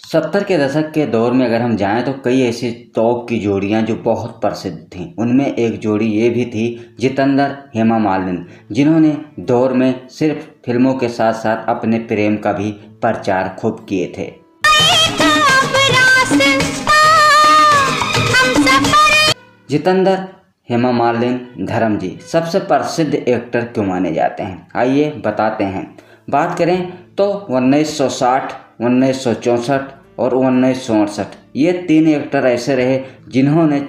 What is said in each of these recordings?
70 के दशक के दौर में अगर हम जाएं तो कई ऐसी टॉप की जोड़ियां जो बहुत प्रसिद्ध थीं। उनमें एक जोड़ी ये भी थी जितेंद्र हेमा मालिनी, जिन्होंने दौर में सिर्फ फिल्मों के साथ साथ अपने प्रेम का भी प्रचार खूब किए थे। जितेंद्र हेमा मालिनी धर्म जी सबसे प्रसिद्ध एक्टर क्यों माने जाते हैं, आइए बताते हैं। बात करें तो 1960, 1964 और 1968 ये 3 एक्टर ऐसे रहे जिन्होंने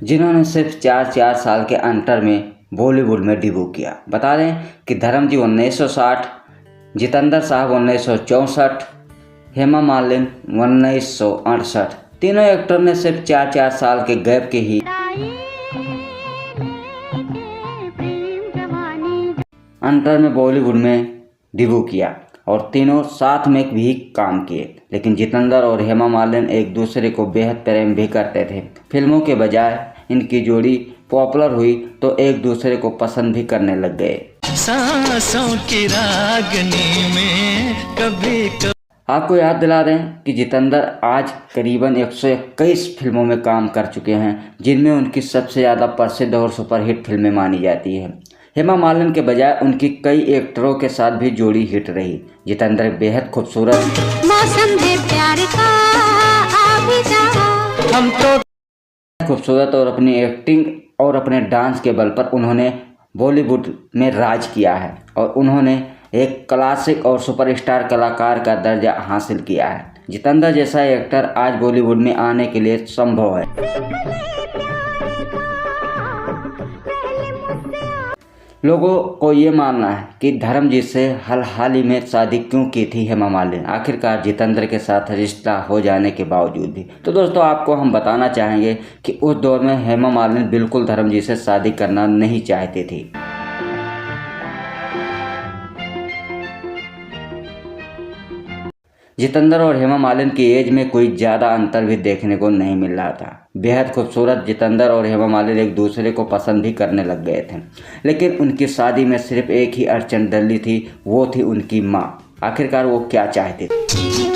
जिन्होंने सिर्फ 4 साल के अंतर में बॉलीवुड में डेब्यू किया। बता दें कि धर्म जी 1960, जितेंद्र साहब 1964, हेमा मालिनी 1968। तीनों एक्टर ने सिर्फ 4 साल के गैप के ही अंतर में बॉलीवुड में डेब्यू किया और तीनों साथ में भी काम किए। लेकिन जितेंद्र और हेमा मालिनी एक दूसरे को बेहद प्रेम भी करते थे। फिल्मों के बजाय इनकी जोड़ी पॉपुलर हुई तो एक दूसरे को पसंद भी करने लग गए। सांसों की रागनी में कभी आपको याद दिला दें कि जितेंद्र आज करीबन 121 फिल्मों में काम कर चुके हैं, जिनमें उनकी सबसे ज़्यादा प्रसिद्ध और सुपरहिट फिल्में मानी जाती हैं। हेमा मालिनी के बजाय उनकी कई एक्टरों के साथ भी जोड़ी हिट रही। जितेंद्र बेहद खूबसूरत, मौसम है प्यार का हम तो खूबसूरत और अपनी एक्टिंग और अपने डांस के बल पर उन्होंने बॉलीवुड में राज किया है और उन्होंने एक क्लासिक और सुपरस्टार कलाकार का दर्जा हासिल किया है। जितेंद्र जैसा एक्टर आज बॉलीवुड में आने के लिए संभव है। लोगों को ये मानना है कि धर्म जी से हाल ही में शादी क्यों की थी हेमा मालिनी, आखिरकार जितेंद्र के साथ रिश्ता हो जाने के बावजूद भी। तो दोस्तों आपको हम बताना चाहेंगे कि उस दौर में हेमा मालिनी बिल्कुल धर्म जी से शादी करना नहीं चाहती थी। जितेंद्र और हेमा मालिनी की एज में कोई ज़्यादा अंतर भी देखने को नहीं मिल रहा था। बेहद खूबसूरत जितेंद्र और हेमा मालिनी एक दूसरे को पसंद भी करने लग गए थे। लेकिन उनकी शादी में सिर्फ एक ही अड़चन डली थी, वो थी उनकी माँ। आखिरकार वो क्या चाहती थी।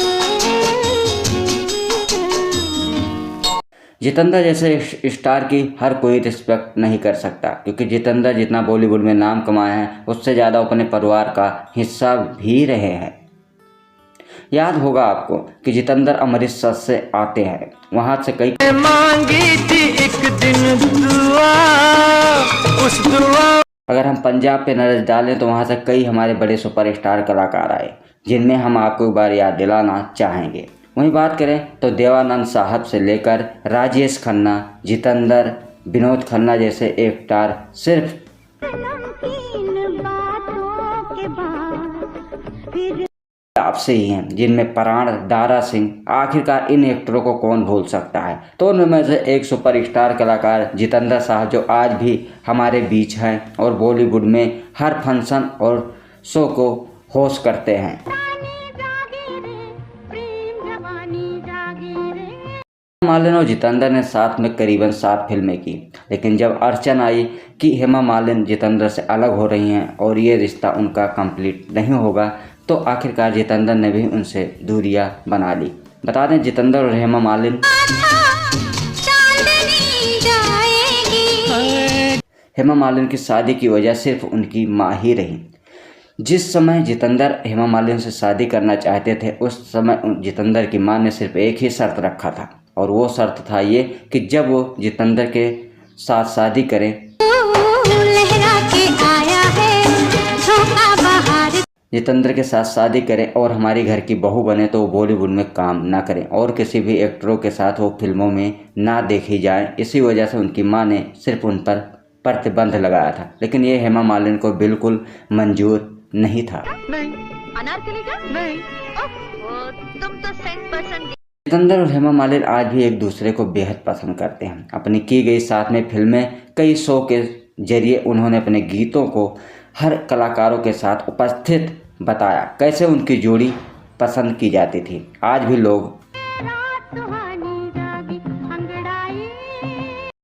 जितेंद्र जैसे स्टार की हर कोई रिस्पेक्ट नहीं कर सकता, क्योंकि जितेंद्र जितना बॉलीवुड में नाम कमाए हैं उससे ज़्यादा अपने परिवार का हिस्सा भी रहे हैं। याद होगा आपको कि जितेंद्र अमृतसर से आते हैं, वहां से कई मांगी थी एक दिन दुआ, उस दुआ। अगर हम पंजाब पे नजर डालें तो वहां से कई हमारे बड़े सुपरस्टार कलाकार आए, जिनमें हम आपको एक बार याद दिलाना चाहेंगे। वहीं बात करें तो देवानंद साहब से लेकर राजेश खन्ना, जितेंद्र, विनोद खन्ना जैसे एक्टर सिर्फ आपसे ही हैं, जिनमें प्राण, दारा सिंह। आखिरकार इन एक्टरों को कौन भूल सकता है। तो उनमें से एक सुपरस्टार कलाकार जितेंद्र साहब जो आज भी हमारे बीच हैं और बॉलीवुड में हर फंक्शन और शो को होस्ट करते हैं। मालिनी और जितेंद्र ने साथ में करीबन 7 फिल्में की, लेकिन जब अड़चन आई कि हेमा मालिनी जितेंद्र से अलग हो रही हैं और ये रिश्ता उनका कंप्लीट नहीं होगा, तो आखिरकार जितेंद्र ने भी उनसे दूरियां बना ली। बता दें जितेंद्र और हेमा मालिनी हेमा मालिनी की शादी की वजह सिर्फ उनकी माँ ही रही। जिस समय जितेंद्र हेमा मालिनी से शादी करना चाहते थे, उस समय जितेंद्र की माँ ने सिर्फ एक ही शर्त रखा था, और वो शर्त था ये कि जब वो जितेंद्र के साथ शादी करें जितेंद्र के साथ शादी करें और हमारी घर की बहू बने, तो वो बॉलीवुड में काम ना करें और किसी भी एक्टरों के साथ वो फिल्मों में ना देखी जाए। इसी वजह से उनकी मां ने सिर्फ उन पर प्रतिबंध लगाया था, लेकिन ये हेमा मालिनी को बिल्कुल मंजूर नहीं था। नहीं, अनारकली का? नहीं। तुम तो सेंस पर्सन। जितेंद्र और हेमा मालिनी आज भी एक दूसरे को बेहद पसंद करते हैं। अपनी की गई साथ में फिल्में, कई शो के जरिए उन्होंने अपने गीतों को हर कलाकारों के साथ उपस्थित बताया कैसे उनकी जोड़ी पसंद की जाती थी। आज भी लोग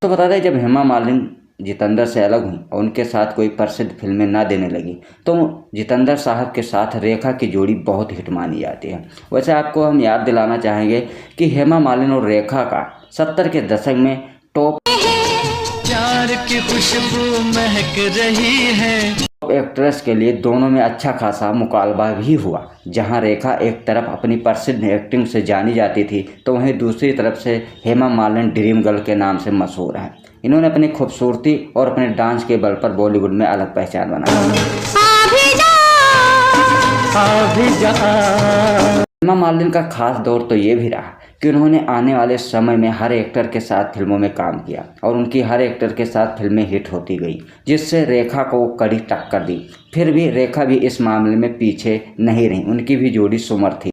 तो बता दें जब हेमा मालिनी जितेंद्र से अलग हुई और उनके साथ कोई प्रसिद्ध फिल्में ना देने लगी तो जितेंद्र साहब के साथ रेखा की जोड़ी बहुत हिट मानी जाती है। वैसे आपको हम याद दिलाना चाहेंगे कि हेमा मालिनी और रेखा का 70 के दशक में टॉप प्यार की खुशबू महक रही है एक्ट्रेस के लिए दोनों में अच्छा खासा मुकाबला भी हुआ, जहां रेखा एक तरफ अपनी प्रसिद्ध एक्टिंग से जानी जाती थी तो वहीं दूसरी तरफ से हेमा मालिनी ड्रीम गर्ल के नाम से मशहूर हैं। इन्होंने अपनी खूबसूरती और अपने डांस के बल पर बॉलीवुड में अलग पहचान बनाई। हेमा मालिनी का खास दौर तो ये भी रहा कि उन्होंने आने वाले समय में हर एक्टर के साथ फिल्मों में काम किया और उनकी हर एक्टर के साथ फिल्में हिट होती गई, जिससे रेखा को कड़ी टक्कर दी। फिर भी रेखा भी इस मामले में पीछे नहीं रही, उनकी भी जोड़ी सुमर थी।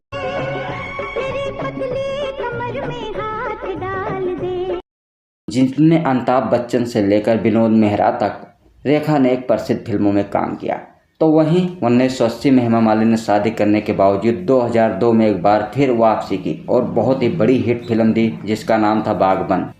जिनमें अमिताभ बच्चन से लेकर विनोद मेहरा तक रेखा ने एक प्रसिद्ध फिल्मों में काम किया। तो वहीं 1980 में हेमा मालिनी ने शादी करने के बावजूद 2002 में एक बार फिर वापसी की और बहुत ही बड़ी हिट फिल्म दी जिसका नाम था बागबान।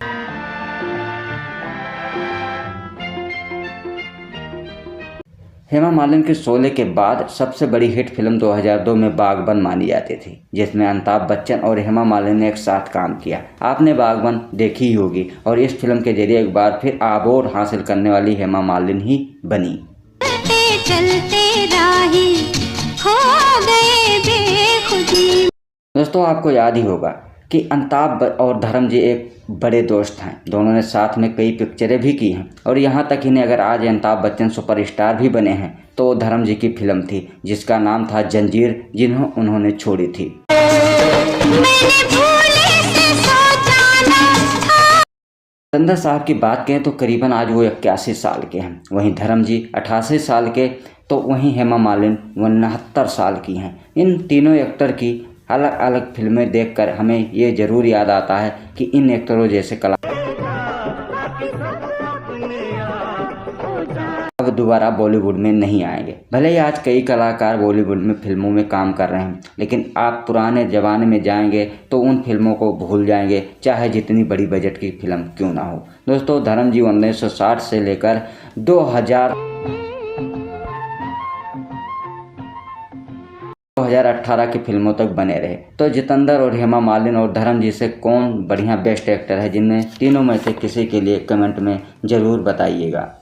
हेमा मालिनी के शोले के बाद सबसे बड़ी हिट फिल्म 2002 में बागबान मानी जाती थी, जिसमें अमिताभ बच्चन और हेमा मालिनी ने एक साथ काम किया। आपने बागबान देखी ही होगी और इस फिल्म के जरिए एक बार फिर अवार्ड हासिल करने वाली हेमा मालिनी ही बनी। चलते राही हो गए बेखुदी। दोस्तों आपको याद ही होगा कि अमिताभ और धर्म जी एक बड़े दोस्त हैं, दोनों ने साथ में कई पिक्चरें भी की हैं और यहाँ तक इन्हें अगर आज अमिताभ बच्चन सुपरस्टार भी बने हैं तो धर्म जी की फिल्म थी जिसका नाम था जंजीर, जिन्हें उन्होंने छोड़ी थी। जितेंद्र साहब की बात करें तो करीबन आज वो 81 साल के हैं, वहीं धर्म जी 88 साल के, तो वहीं हेमा मालिनी 69 साल की हैं। इन तीनों एक्टर की अलग अलग फिल्में देखकर हमें ये ज़रूर याद आता है कि इन एक्टरों जैसे कलाकार अब दोबारा बॉलीवुड में नहीं आएंगे। भले ही आज कई कलाकार बॉलीवुड में फिल्मों में काम कर रहे हैं, लेकिन आप पुराने ज़माने में जाएंगे तो उन फिल्मों को भूल जाएंगे, चाहे जितनी बड़ी बजट की फिल्म क्यों ना हो। दोस्तों धर्म जी 1960 से लेकर 2018 की फिल्मों तक बने रहे। तो जितेंद्र और हेमा मालिनी और धर्म जी से कौन बढ़िया बेस्ट एक्टर है, जिनमें तीनों में से किसी के लिए कमेंट में ज़रूर बताइएगा।